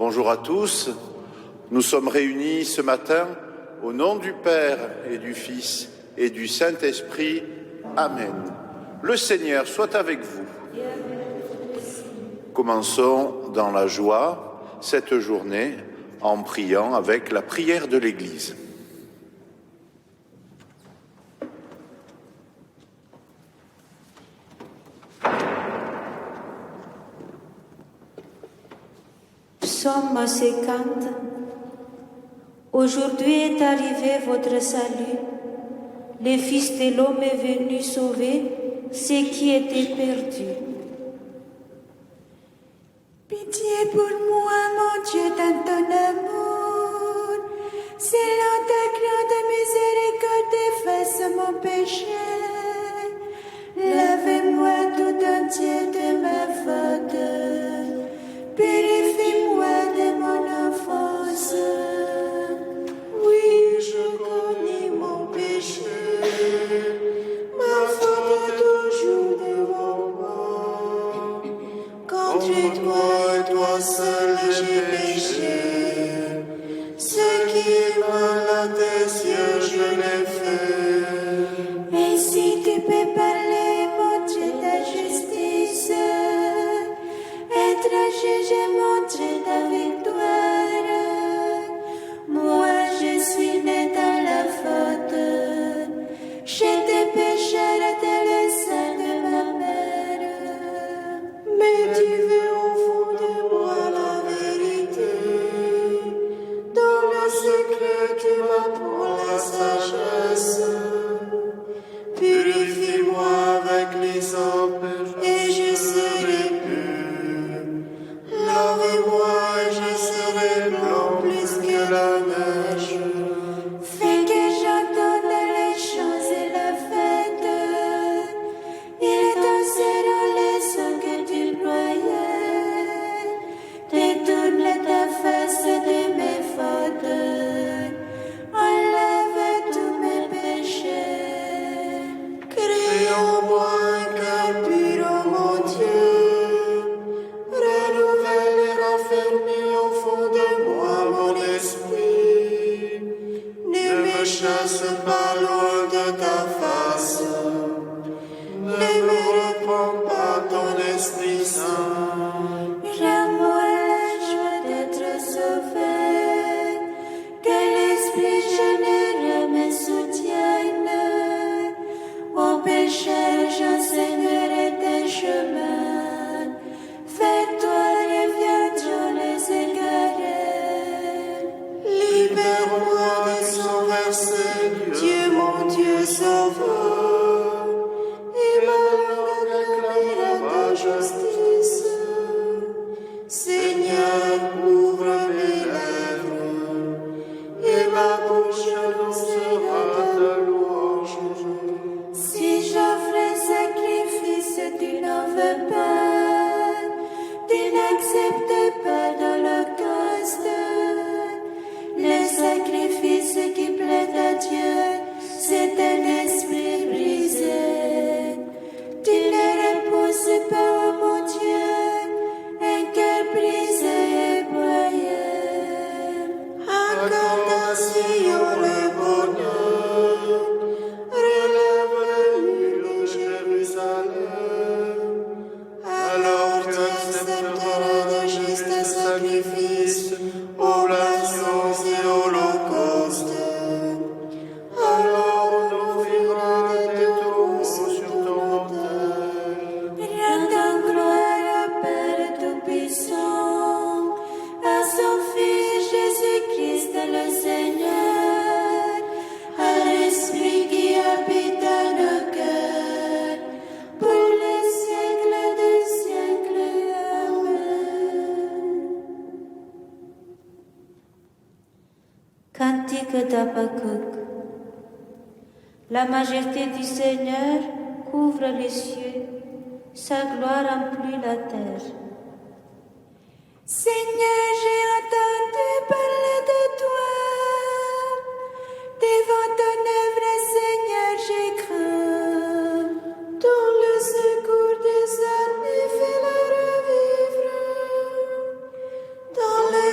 Bonjour à tous. Nous sommes réunis ce matin au nom du Père et du Fils et du Saint-Esprit. Amen. Le Seigneur soit avec vous. Commençons dans la joie cette journée en priant avec la prière de l'Église. Psaume 50. Aujourd'hui est arrivé votre salut. Le Fils de l'homme est venu sauver ce qui était perdu. Pitié pour moi, mon Dieu, dans ton amour. Selon ta grande miséricorde, efface mon péché. Lave-moi tout entier de ma faute. Purifie-moi de mon offense. Oui, je connais mon péché. Ma faute est toujours devant moi. Contre toi et toi seul j'ai péché. Ce qui est mal à tes yeux, je l'ai fait. Et si tu peux parler, mon Dieu, ta justice, être juge et montrer ta victoire. Moi, je suis né dans la faute. J'étais pécheur dès le sein de ma mère. Mais tu veux au fond de moi la vérité. Dans le secret, tu m'apprends la sagesse. Purifie-moi avec l'hysope et je serai pur. Lavez-moi et je serai blanc plus que la neige. Fais que j'entende les chants et la fête. Ils danseront les sons que tu croyais. Détourne ta face de mes fautes. Enlève tous mes péchés. Crée en moi un cœur pur, ô mon Dieu. Renouvelle et raffermis au fond de moi mon esprit. Ne me chasse pas loin de ta face. Ne me reprends pas ton Esprit Saint. Rends-moi la joie d'être sauvé. Que l'Esprit généreux me soutienne. Au pécheur, j'enseignerai tes chemins. Fais-toi reviendront les égarés. Libère-moi de son verset, Dieu mon Dieu sauveur. Et ma langue acclamera ta justice. Seigneur, ouvre mes lèvres, et ma bouche annoncera ta louange. Si j'offre un sacrifice, tu n'en veux pas. Tu n'acceptes pas l'holocauste. Le sacrifice qui plaît à Dieu, c'est un esprit brisé. Tu ne reposes pas, ô mon Dieu, un cœur brisé et broyé. Accorde à Sion le bonheur, relève le de Jérusalem. Alors tu accepteras de justes sacrifices, oblations et holocaustes. Alors on offrira des taureaux sur ton autel. Rendons gloire au Père Tout-Puissant, à son Fils Jésus-Christ le Seigneur, à l'Esprit qui habite dans nos cœurs, pour les siècles des siècles. Amen. Cantique d'Habakkuk. La majesté du Seigneur couvre les cieux, sa gloire emplit la terre. Seigneur, j'ai entendu parler de toi. Devant ton œuvre, Seigneur, j'ai craint. Dans le secours des armées, fais-la revivre. Dans le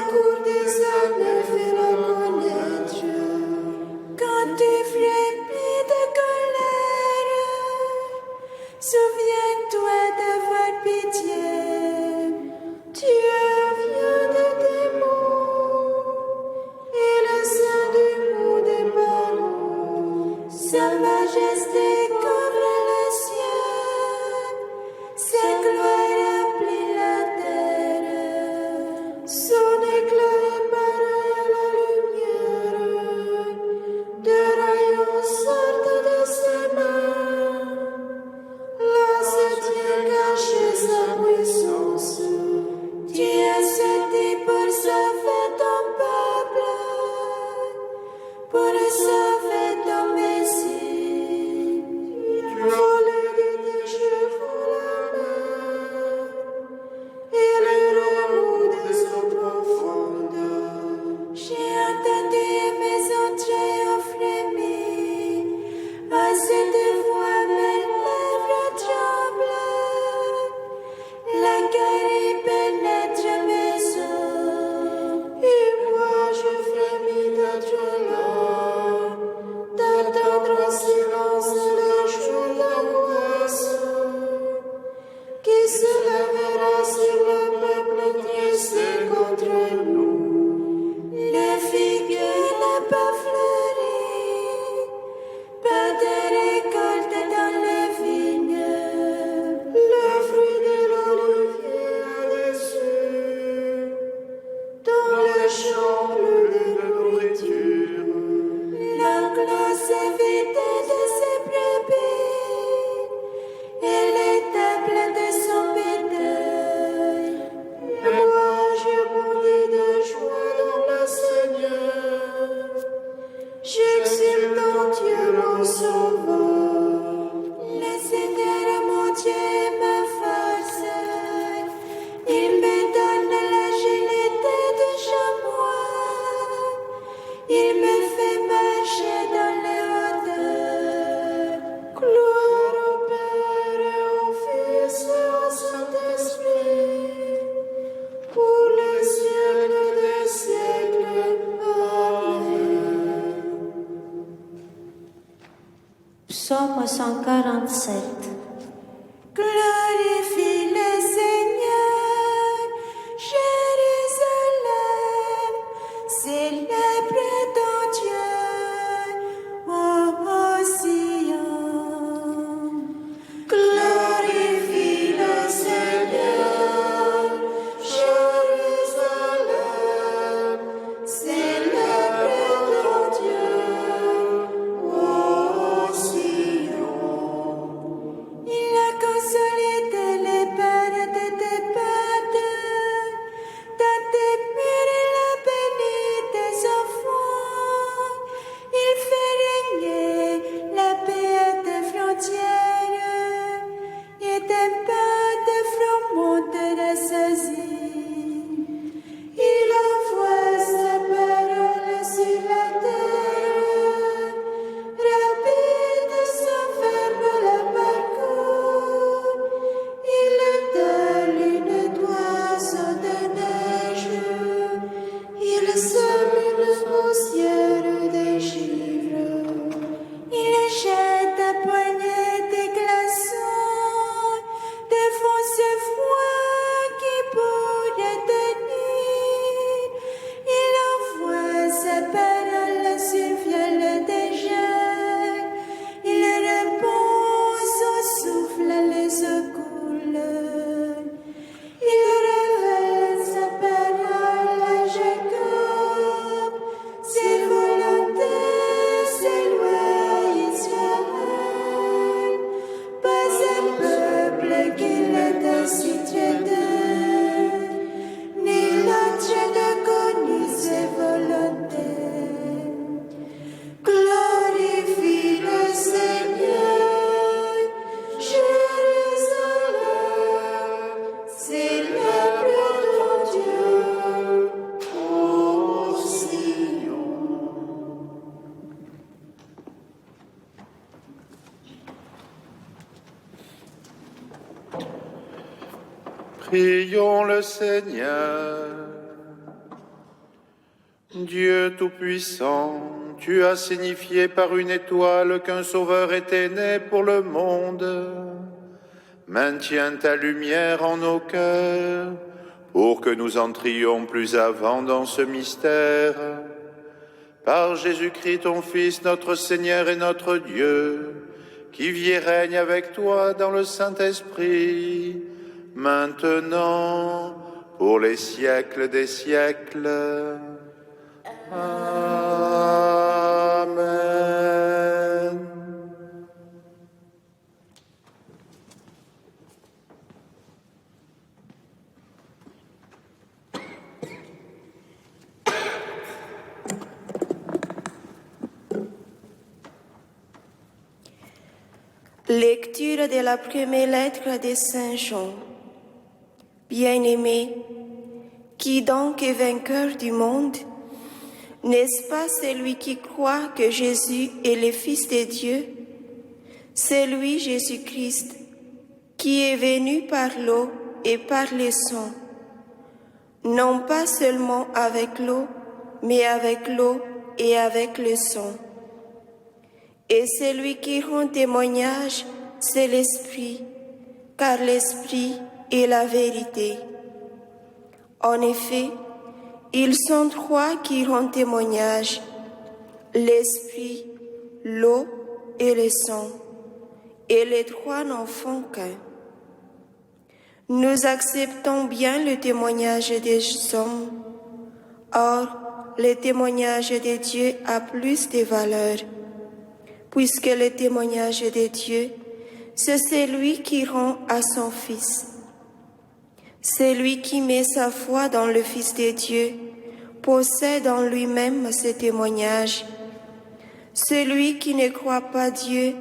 se lèvera sur le peuple triste contre nous. Les figues n'a pas fleuri, pas de récolte dans les vignes. Le fruit de l'olivier a déçu, dans le champ plus de nourriture. La cloche est vidée de ses brebis, et l'étable de son bétail. Moi, je bondis de joie dans le Seigneur. J'exulte en Dieu mon sauveur. Le Seigneur est mon Dieu et ma force. Il me donne l'agilité de chamois. Il me fait marcher dans les hauteurs. Gloire au Père et au Fils et au Saint-Esprit, pour les siècles des siècles. Amen. Psaume 147. Glorifie le Seigneur, Jérusalem, célèbre ton Dieu, ô Sion. Glorifie le Seigneur, Jérusalem, célèbre ton Dieu, ô Sion. Il a consolidé les peines de tes pattes, dans tes murs il a béni tes enfants. Il fait régner la paix à tes frontières, et tes pas de front montent rassasiés. Il envoie sa parole sur la terre, rapide son verbe la parcourt. Il donne une toison de neige, il sème une poussière des givre. Il jette à poignée des glaçons, des fossés froids qui pourraient tenir. Il envoie sa parole sur viol des gels. Il répond son souffle, les eaux coulent. Il révèle sa parole à Jacob, ses volontés, ses lois Israël. Pas un peuple qui l'ait ainsi traité, ni l'autre ne connut ses volontés. Glorifie le Seigneur, Jérusalem, célèbre ton Dieu, ô Sion. Prions le Seigneur. Dieu Tout-Puissant, tu as signifié par une étoile qu'un Sauveur était né pour le monde. Maintiens ta lumière en nos cœurs, pour que nous entrions plus avant dans ce mystère. Par Jésus-Christ, ton Fils, notre Seigneur et notre Dieu, qui vit et règne avec toi dans le Saint-Esprit, maintenant, pour les siècles des siècles. Amen. Lecture de la première lettre de Saint Jean. Bien-aimé, qui donc est vainqueur du monde? N'est-ce pas celui qui croit que Jésus est le Fils de Dieu? C'est lui, Jésus-Christ, qui est venu par l'eau et par le sang, non pas seulement avec l'eau, mais avec l'eau et avec le sang. Et celui qui rend témoignage, c'est l'Esprit, car l'Esprit et la vérité. En effet, ils sont trois qui rendent témoignage, l'esprit, l'eau et le sang, et les trois n'en font qu'un. Nous acceptons bien le témoignage des hommes. Or, le témoignage de Dieu a plus de valeur, puisque le témoignage de Dieu, c'est celui qui rend à son Fils. Celui qui met sa foi dans le Fils de Dieu possède en lui-même ce témoignage. Celui qui ne croit pas Dieu,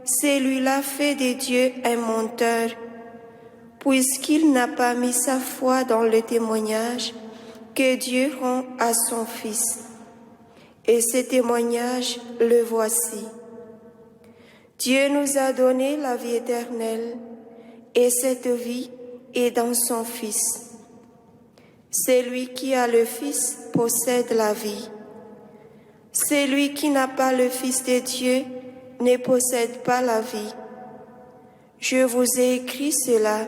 celui-là fait de Dieu un menteur, puisqu'il n'a pas mis sa foi dans le témoignage que Dieu rend à son Fils. Et ce témoignage, le voici. Dieu nous a donné la vie éternelle, et cette vie est dans son Fils. Celui qui a le Fils possède la vie. Celui qui n'a pas le Fils de Dieu ne possède pas la vie. Je vous ai écrit cela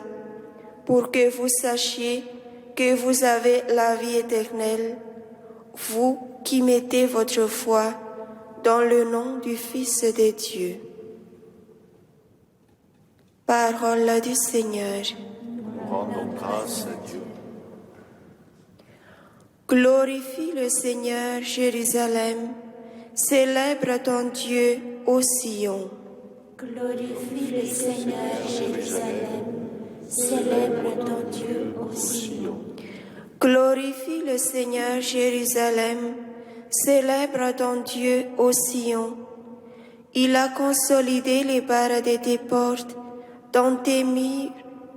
pour que vous sachiez que vous avez la vie éternelle, vous qui mettez votre foi dans le nom du Fils de Dieu. Parole du Seigneur. Rendons grâce à Dieu. Glorifie le Seigneur, Jérusalem, célèbre ton Dieu au Sion. Glorifie le Seigneur, Jérusalem, célèbre ton Dieu au Sion. Glorifie le Seigneur, Jérusalem, célèbre ton Dieu au Sion. Il a consolidé les barres de tes portes, dans tes murs,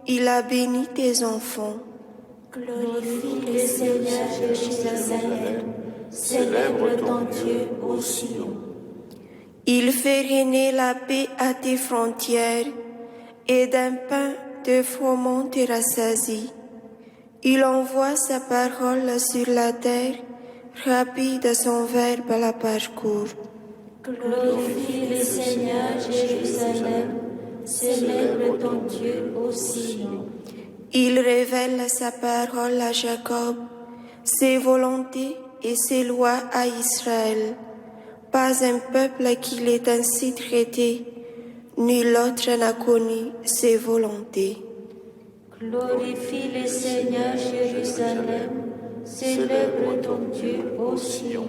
il a béni tes enfants. Glorifie le Seigneur, Jérusalem, célèbre ton Dieu au Sion. Il fait régner la paix à tes frontières, et d'un pain de froment te rassasie. Il envoie sa parole sur la terre, rapide son verbe la parcourt. Glorifie le Seigneur, Jérusalem, célèbre ton Dieu au Sion. Il révèle sa parole à Jacob, ses volontés et ses lois à Israël. Pas un peuple qui l'ait ainsi traité, nul autre n'a connu ses volontés. Glorifie le Seigneur, Jérusalem, célèbre ton Dieu au Sion.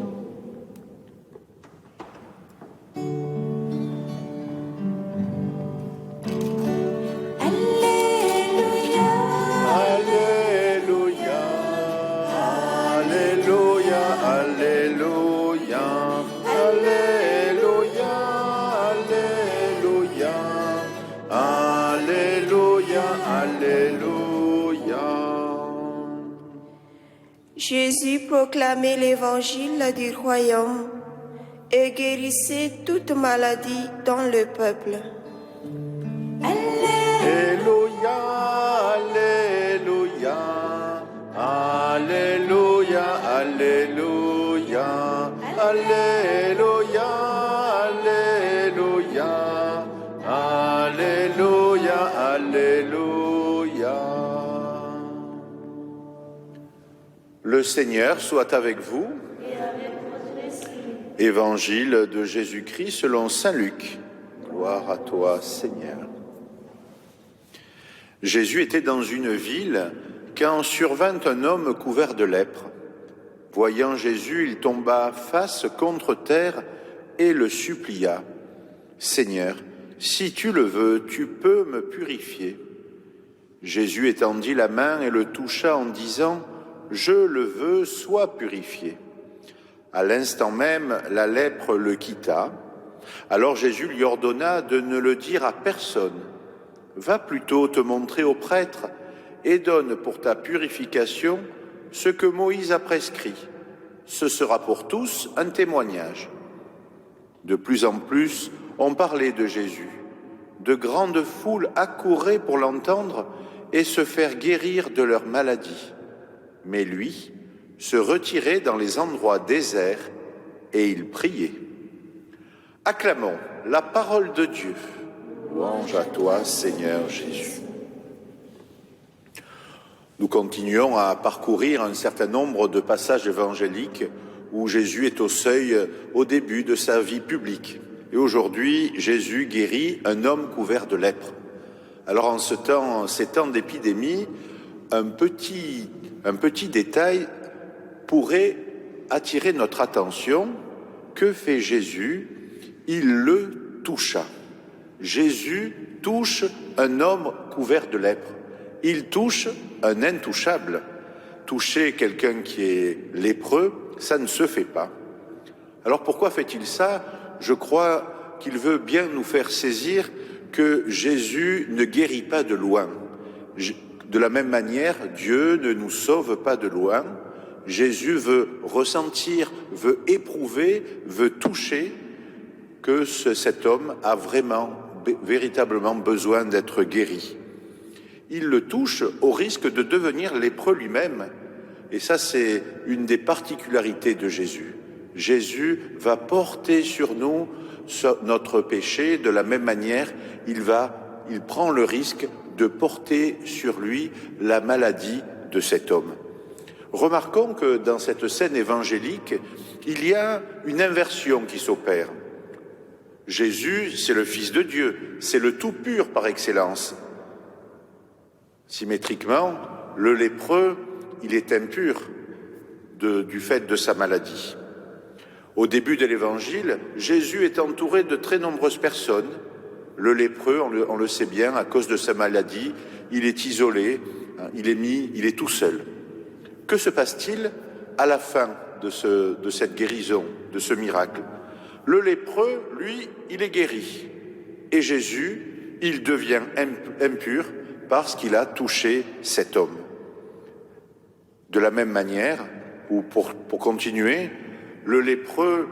Jésus proclamait l'évangile du royaume et guérissait toute maladie dans le peuple. Alléluia, Alléluia, Alléluia, Alléluia, Alléluia, Alléluia, Alléluia, Alléluia. Le Seigneur soit avec vous. Évangile de Jésus-Christ selon saint Luc. Gloire à toi, Seigneur. Jésus était dans une ville quand survint un homme couvert de lèpre. Voyant Jésus, il tomba face contre terre et le supplia. « Seigneur, si tu le veux, tu peux me purifier. » Jésus étendit la main et le toucha en disant « Je le veux, sois purifié. » À l'instant même, la lèpre le quitta. Alors Jésus lui ordonna de ne le dire à personne. « Va plutôt te montrer au prêtre et donne pour ta purification ce que Moïse a prescrit. Ce sera pour tous un témoignage. » De plus en plus, on parlait de Jésus. De grandes foules accouraient pour l'entendre et se faire guérir de leurs maladies. Mais lui se retirait dans les endroits déserts et il priait. Acclamons la parole de Dieu. Louange à toi, Seigneur Jésus. Nous continuons à parcourir un certain nombre de passages évangéliques où Jésus est au seuil, au début de sa vie publique. Et aujourd'hui, Jésus guérit un homme couvert de lèpre. Alors en ces temps d'épidémie, un petit détail pourrait attirer notre attention. Que fait Jésus? Il le toucha. Jésus touche un homme couvert de lèpre. Il touche un intouchable. Toucher quelqu'un qui est lépreux, ça ne se fait pas. Alors pourquoi fait-il ça? Je crois qu'il veut bien nous faire saisir que Jésus ne guérit pas de loin. De la même manière, Dieu ne nous sauve pas de loin. Jésus veut ressentir, veut éprouver, veut toucher que cet homme a véritablement besoin d'être guéri. Il le touche au risque de devenir lépreux lui-même. Et ça, c'est une des particularités de Jésus. Jésus va porter sur nous notre péché. De la même manière, il prend le risque de porter sur lui la maladie de cet homme. Remarquons que dans cette scène évangélique, il y a une inversion qui s'opère. Jésus, c'est le Fils de Dieu, c'est le tout pur par excellence. Symétriquement, le lépreux, il est impur du fait de sa maladie. Au début de l'Évangile, Jésus est entouré de très nombreuses personnes. Le lépreux, on le sait bien, à cause de sa maladie, il est isolé, il est tout seul. Que se passe-t-il à la fin de cette guérison, de ce miracle? Le lépreux, lui, il est guéri. Et Jésus, il devient impur parce qu'il a touché cet homme. De la même manière, ou pour continuer, le lépreux,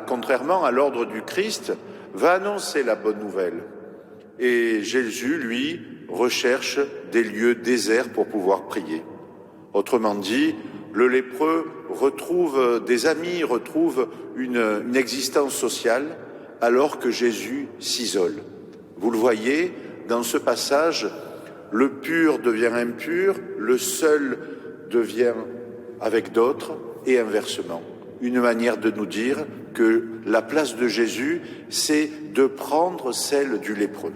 contrairement à l'ordre du Christ, va annoncer la bonne nouvelle. Et Jésus, lui, recherche des lieux déserts pour pouvoir prier. Autrement dit, le lépreux retrouve des amis, retrouve une existence sociale, alors que Jésus s'isole. Vous le voyez, dans ce passage, le pur devient impur, le seul devient avec d'autres, et inversement. Une manière de nous dire que la place de Jésus, c'est de prendre celle du lépreux.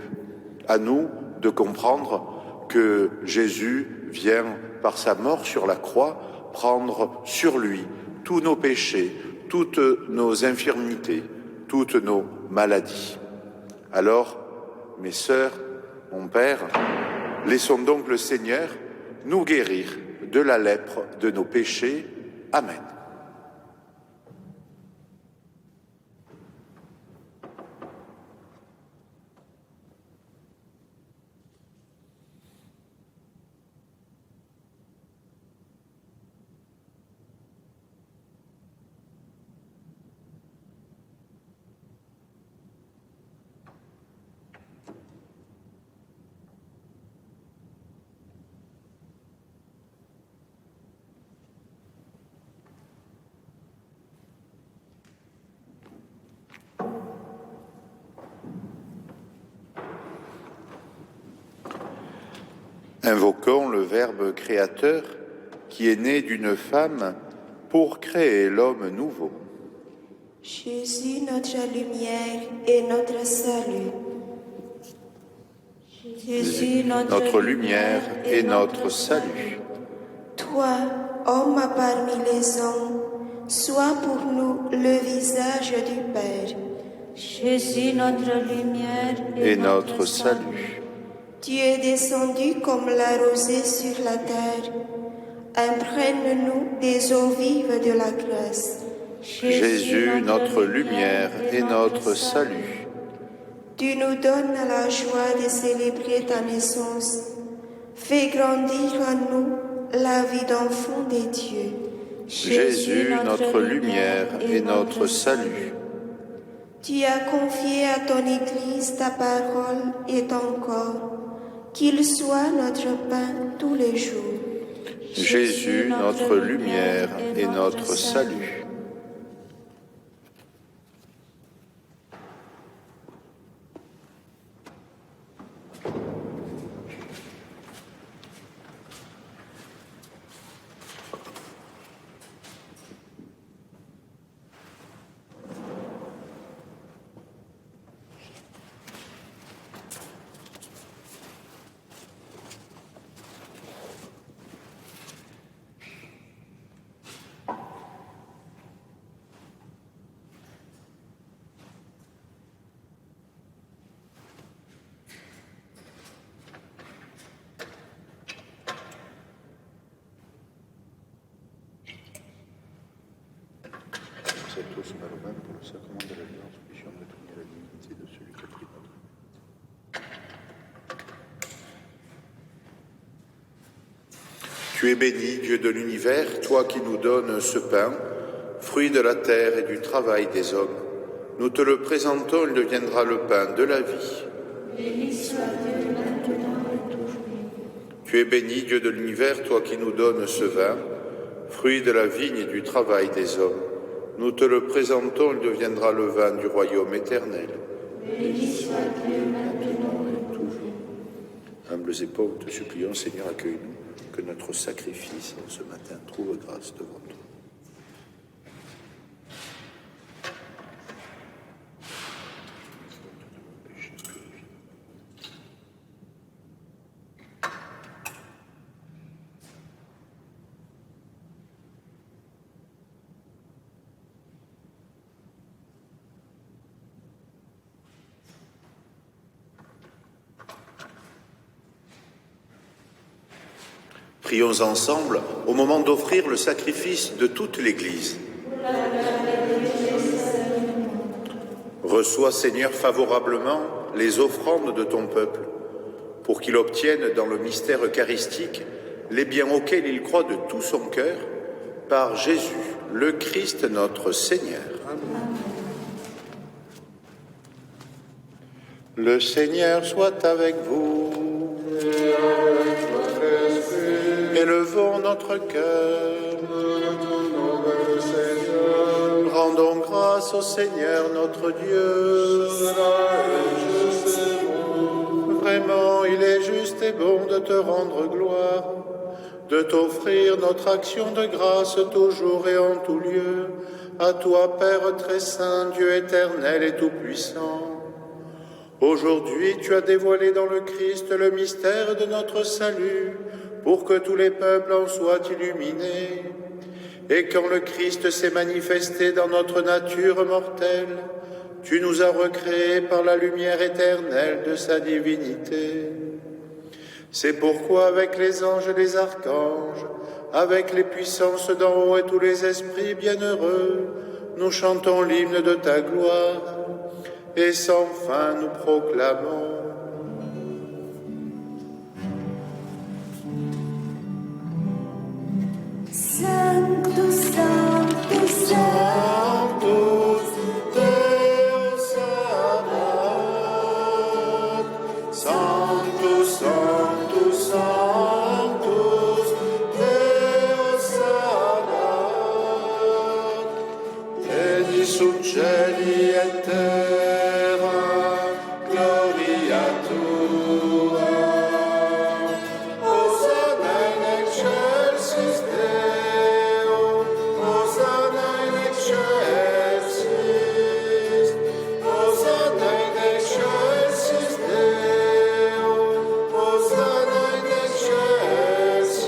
À nous de comprendre que Jésus vient, par sa mort sur la croix, prendre sur lui tous nos péchés, toutes nos infirmités, toutes nos maladies. Alors, mes sœurs, mon Père, laissons donc le Seigneur nous guérir de la lèpre de nos péchés. Amen. Invoquons le Verbe créateur qui est né d'une femme pour créer l'homme nouveau. Jésus, notre lumière et notre salut. Jésus, notre lumière et notre salut. Toi, homme parmi les hommes, sois pour nous le visage du Père. Jésus, notre lumière et notre salut. Tu es descendu comme la rosée sur la terre. Imprègne-nous des eaux vives de la grâce. Jésus, notre lumière et notre salut. Tu nous donnes la joie de célébrer ta naissance. Fais grandir en nous la vie d'enfant des dieux. Jésus, notre lumière et notre salut. Tu as confié à ton Église ta parole et ton corps. Qu'il soit notre pain tous les jours. Jésus, notre lumière et notre salut. accepte aussi par le même pour le sacrement de l'alliance, puissions détenir la dignité de celui qui a pris notre vie. Tu es béni, Dieu de l'univers, toi qui nous donnes ce pain, fruit de la terre et du travail des hommes. Nous te le présentons, il deviendra le pain de la vie. Béni soit Dieu maintenant et toujours. Tu es béni, Dieu de l'univers, toi qui nous donnes ce vin, fruit de la vigne et du travail des hommes. Nous te le présentons, il deviendra le vin du royaume éternel. Béni soit Dieu maintenant et toujours. Humbles et pauvres, te supplions, Seigneur, accueille-nous, que notre sacrifice ce matin trouve grâce devant toi. Prions ensemble au moment d'offrir le sacrifice de toute l'Église. Reçois, Seigneur, favorablement les offrandes de ton peuple, pour qu'il obtienne dans le mystère eucharistique les biens auxquels il croit de tout son cœur, par Jésus, le Christ notre Seigneur. Amen. Le Seigneur soit avec vous. Élevons notre cœur. Rendons grâce au Seigneur notre Dieu. Vraiment, il est juste et bon de te rendre gloire, de t'offrir notre action de grâce toujours et en tout lieu. À toi, Père très saint, Dieu éternel et tout-puissant. Aujourd'hui, tu as dévoilé dans le Christ le mystère de notre salut, pour que tous les peuples en soient illuminés. Et quand le Christ s'est manifesté dans notre nature mortelle, tu nous as recréés par la lumière éternelle de sa divinité. C'est pourquoi avec les anges et les archanges, avec les puissances d'en haut et tous les esprits bienheureux, nous chantons l'hymne de ta gloire, et sans fin nous proclamons. Sanctus, Sanctus, Sanctus, Deus Sabaoth. Sanctus, Sanctus, Sanctus, Deus Sabaoth. Benedictum celi et terra, gloria tua. Hosanna in excelsis Deo, Hosanna in excelsis, Hosanna in excelsis Deo, Hosanna in excelsis.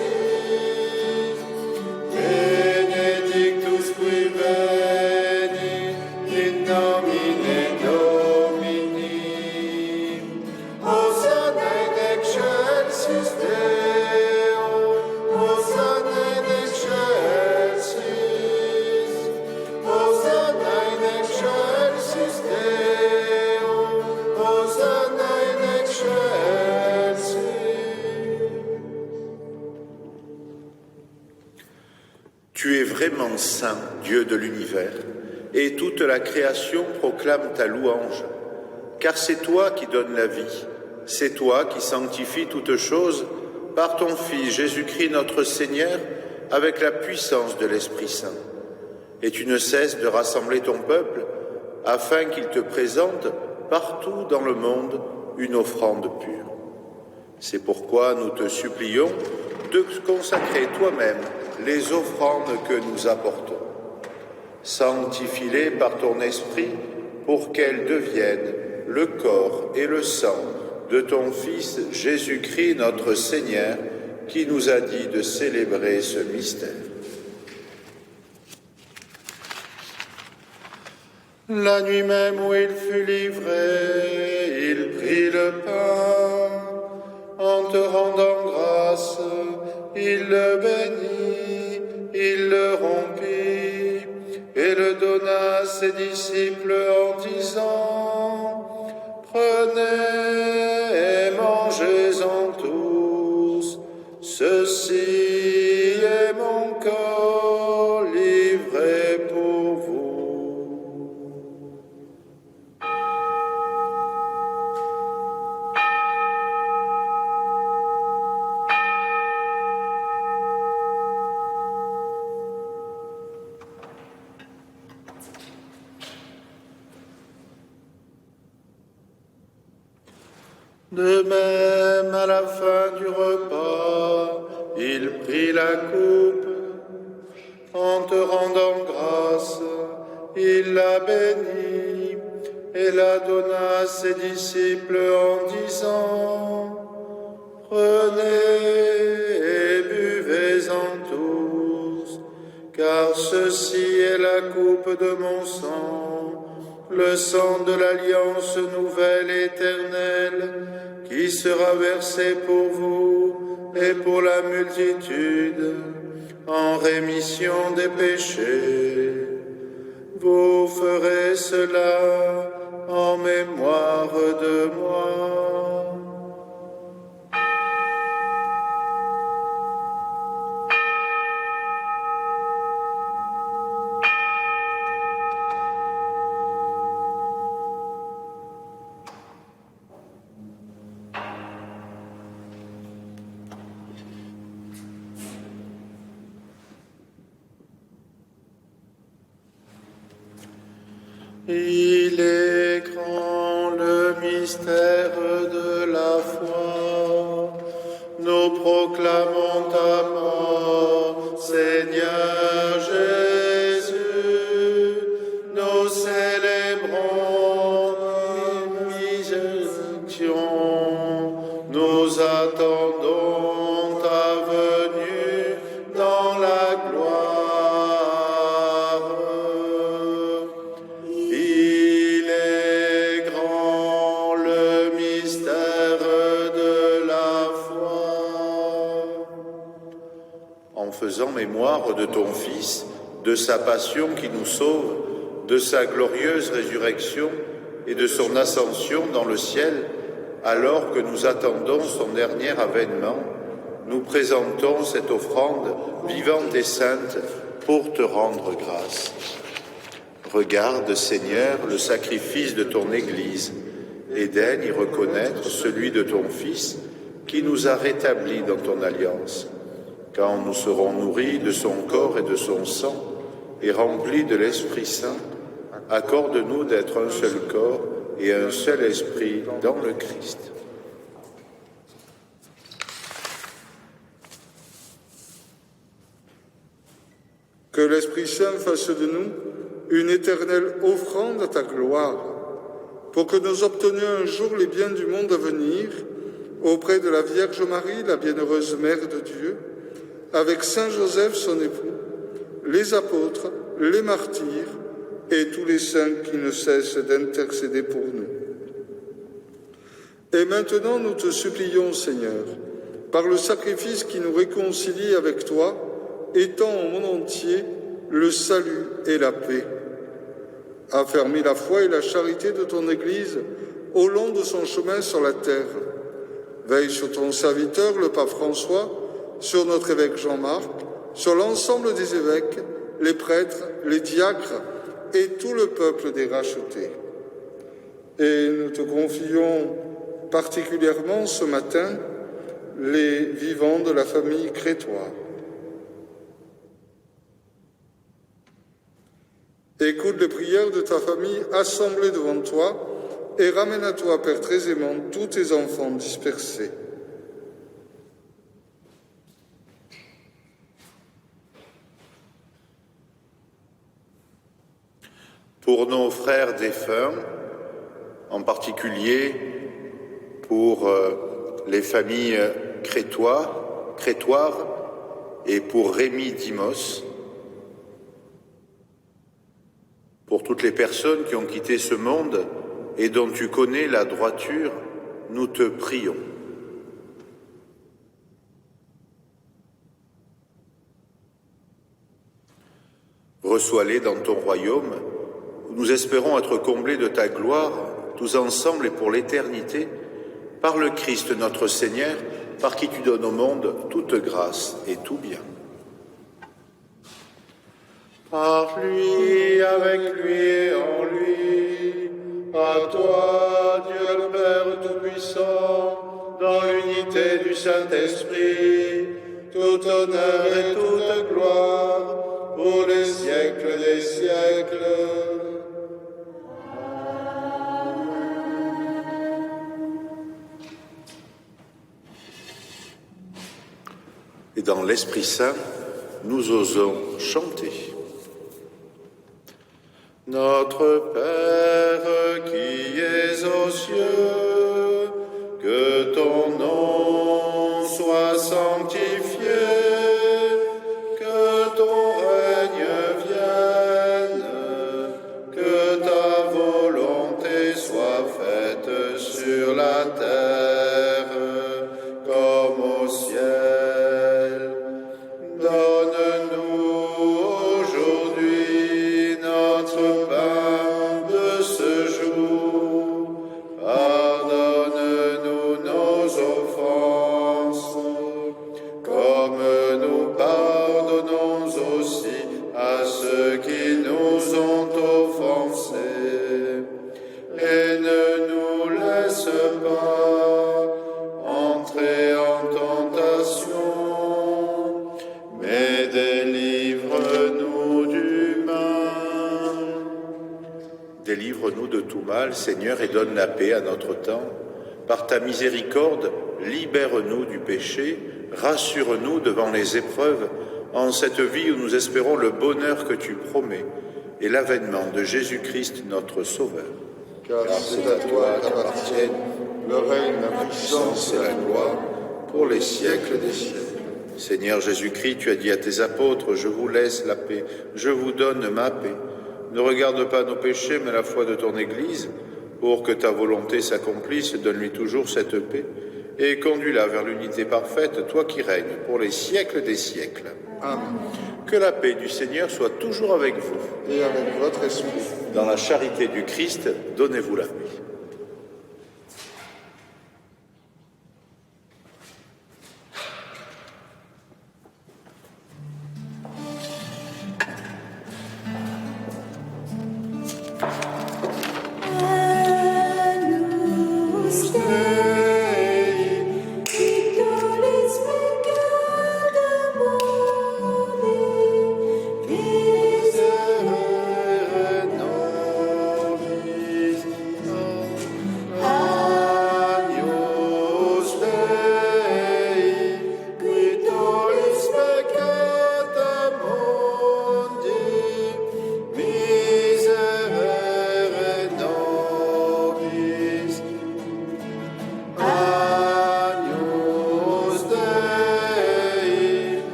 Benedictus qui veni in nomine Domini. Hosanna in excelsis Deo, Hosanna in excelsis, Hosanna in excelsis Deo, Hosanna in excelsis. Tu es vraiment saint, Dieu de l'univers, et toute la création proclame ta louange, car c'est toi qui donnes la vie, c'est toi qui sanctifies toutes choses par ton Fils Jésus-Christ notre Seigneur, avec la puissance de l'Esprit Saint. Et tu ne cesses de rassembler ton peuple, afin qu'il te présente partout dans le monde une offrande pure. C'est pourquoi nous te supplions de consacrer toi-même les offrandes que nous apportons. Sanctifie-les par ton esprit pour qu'elles deviennent le corps et le sang de ton Fils Jésus-Christ notre Seigneur, qui nous a dit de célébrer ce mystère. La nuit même où il fut livré, il prit le pain. En te rendant grâce, il le bénit, il le rompit et le donna disciples en disant, prenez et mangez-en tous, ceci est mon corps livré pour vous. De même, à la fin du repas, il prit la coupe. En te rendant grâce, il la bénit et la donna à ses disciples en disant, prenez et buvez-en tous, car ceci est la coupe de mon sang, le sang de l'alliance nouvelle et éternelle, qui sera versé pour vous et pour la multitude, en rémission des péchés. Vous ferez cela en mémoire de moi. Il est grand le mystère de la foi. Nous proclamons ta mort, Seigneur Jésus. Nous célébrons ta résurrection. Nous attendons ta venue dans la gloire. Faisant mémoire de ton Fils, de sa passion qui nous sauve, de sa glorieuse résurrection et de son ascension dans le ciel, alors que nous attendons son dernier avènement, nous présentons cette offrande vivante et sainte pour te rendre grâce. Regarde, Seigneur, le sacrifice de ton Église et daigne y reconnaître celui de ton Fils qui nous a rétablis dans ton alliance. Quand nous serons nourris de son corps et de son sang et remplis de l'Esprit Saint, accorde-nous d'être un seul corps et un seul esprit dans le Christ. Que l'Esprit Saint fasse de nous une éternelle offrande à ta gloire, pour que nous obtenions un jour les biens du monde à venir, auprès de la Vierge Marie, la bienheureuse Mère de Dieu, avec Saint Joseph, son époux, les apôtres, les martyrs et tous les saints qui ne cessent d'intercéder pour nous. Et maintenant, nous te supplions, Seigneur, par le sacrifice qui nous réconcilie avec toi, étends au monde entier le salut et la paix. Affermis la foi et la charité de ton Église au long de son chemin sur la terre. Veille sur ton serviteur, le pape François, sur notre évêque Jean-Marc, sur l'ensemble des évêques, les prêtres, les diacres et tout le peuple des rachetés. Et nous te confions particulièrement ce matin les vivants de la famille Crétois. Écoute les prières de ta famille assemblée devant toi et ramène à toi, Père très aimant, tous tes enfants dispersés. Pour nos frères défunts, en particulier pour les familles crétoises et pour Rémi Dimos, pour toutes les personnes qui ont quitté ce monde et dont tu connais la droiture, nous te prions. Reçois-les dans ton royaume, nous espérons être comblés de ta gloire, tous ensemble et pour l'éternité, par le Christ notre Seigneur, par qui tu donnes au monde toute grâce et tout bien. Par lui, avec lui et en lui, à toi, Dieu le Père Tout-Puissant, dans l'unité du Saint-Esprit, tout honneur et toute gloire, pour les siècles des siècles. Et dans l'Esprit Saint, nous osons chanter. Notre Père qui es aux cieux, que ton nom soit sanctifié, que ton règne vienne, que ta volonté soit faite sur la terre comme au ciel. Donne-nous aujourd'hui notre pain de ce jour. Pardonne-nous nos offenses, comme nous pardonnons aussi à ceux qui nous ont offensés. Et ne nous laisse pas entrer en tentation, mais délivre-nous du mal. Délivre-nous de tout mal, Seigneur, et donne la paix à notre temps. Par ta miséricorde, libère-nous du péché, rassure-nous devant les épreuves, en cette vie où nous espérons le bonheur que tu promets et l'avènement de Jésus-Christ, notre Sauveur. Car c'est à toi qu'appartiennent le règne, la puissance et la gloire, pour les siècles des siècles. Seigneur Jésus-Christ, tu as dit à tes apôtres, je vous laisse la paix, je vous donne ma paix. Ne regarde pas nos péchés, mais la foi de ton Église, pour que ta volonté s'accomplisse, donne-lui toujours cette paix, et conduis-la vers l'unité parfaite, toi qui règnes pour les siècles des siècles. Amen. Que la paix du Seigneur soit toujours avec vous. Et avec votre esprit. Dans la charité du Christ, donnez-vous la paix.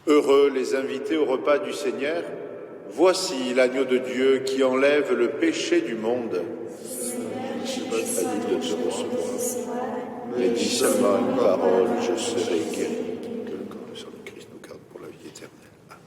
Heureux les invités au repas du Seigneur. Voici l'agneau de Dieu qui enlève le péché du monde. Je suis pas digne de te recevoir, mais dis seulement une parole, je serai guéri. Que le corps et le sang de Christ nous garde pour la vie éternelle. Amen.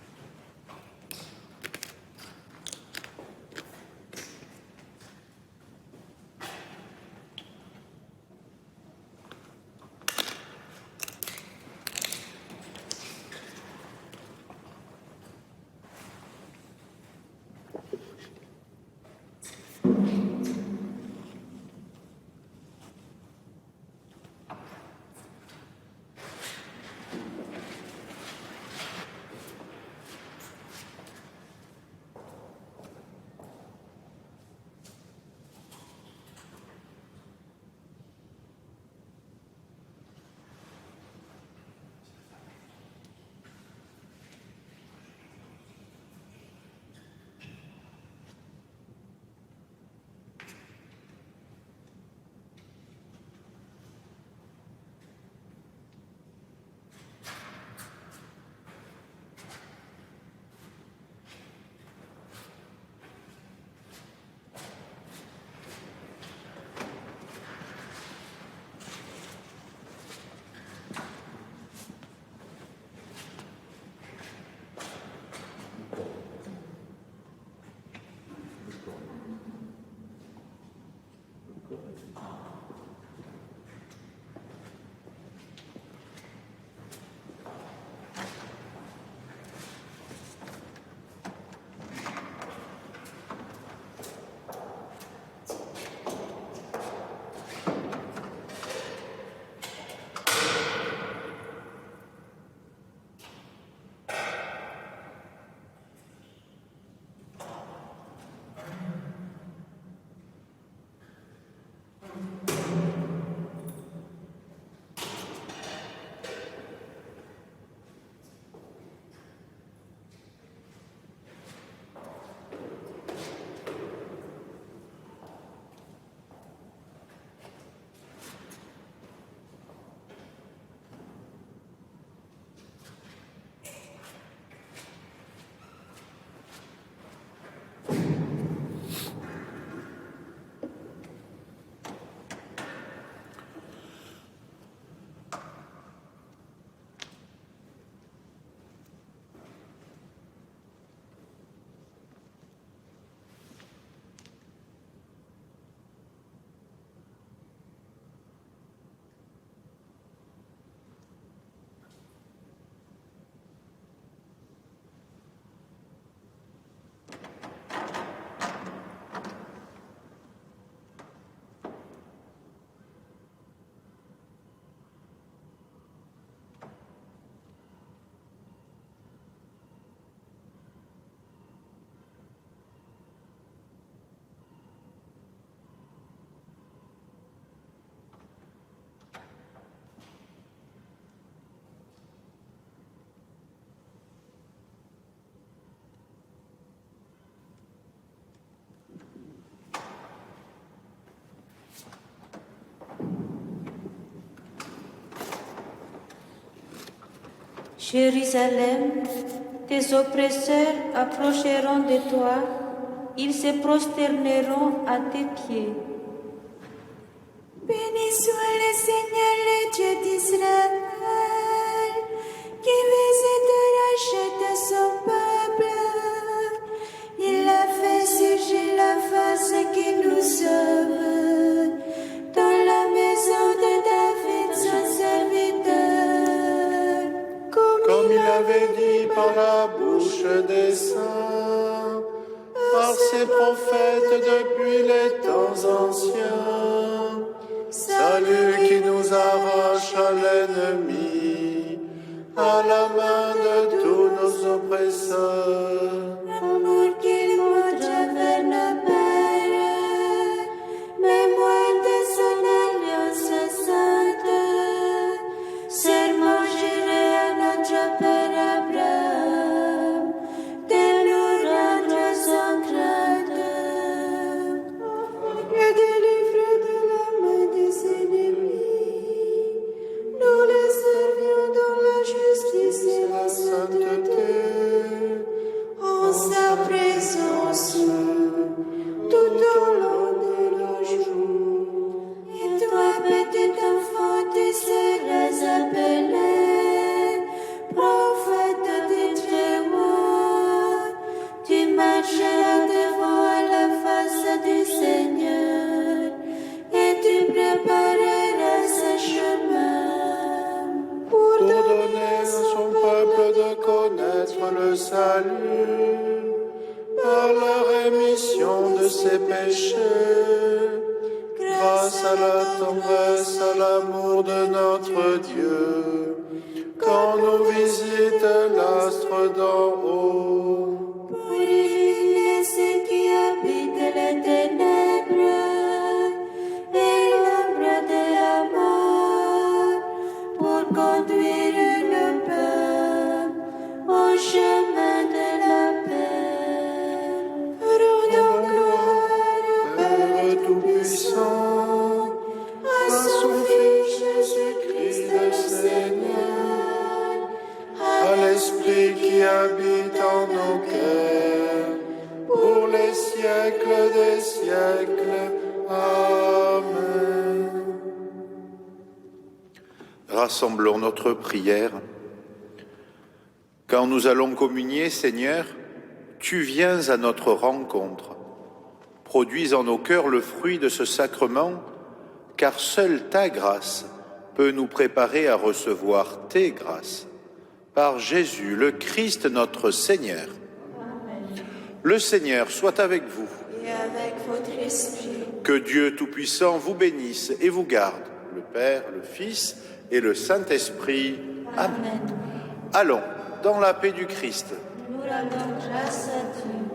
Jérusalem, tes oppresseurs approcheront de toi, ils se prosterneront à tes pieds. Béni soit le Seigneur, le Dieu d'Israël, qui visite et rachète son peuple. Il a fait surgir la face qui nous sauve, dans la maison de David, son serviteur. Comme il avait dit par la bouche des saints, par ses prophètes depuis les temps anciens, salut qui nous arrache à l'ennemi, à la main de tous nos oppresseurs. L'amour qu'il montre vers nos pères, mémoire de son alliance sainte, serment juré à notre Père Abraham, de nous rendre sans crainte, et délivrer de la main des ennemis. Nous les servions dans la justice et la sainteté, en sa présence, tout au long de nos jours. Et toi, petit enfant, tu seras appelé prophète du Très-Haut. Tu marcheras devant à la face du Seigneur, et tu prépareras sa chemin pour Donner à son peuple de connaître le salut par la rémission de ses péchés, grâce à la tendresse, à l'amour de notre Dieu, quand nous visite l'astre d'en haut. pour illuminer ceux qui habitent les ténèbres et l'ombre de la mort, pour conduire nos peuples au chemin de la paix. Rendons gloire au Père Tout-Puissant, à son Fils Jésus-Christ le Seigneur, à l'Esprit qui habite en nos cœurs, pour les siècles des siècles. Amen. Rassemblons notre prière. Quand nous allons communier, Seigneur, tu viens à notre rencontre. Produis en nos cœurs le fruit de ce sacrement, car seule ta grâce peut nous préparer à recevoir tes grâces. Par Jésus, le Christ notre Seigneur. Amen. Le Seigneur soit avec vous. Et avec votre esprit. Que Dieu Tout-Puissant vous bénisse et vous garde, le Père, le Fils et le Saint-Esprit. Amen. Allons dans la paix du Christ. Nous rendons grâce à Dieu.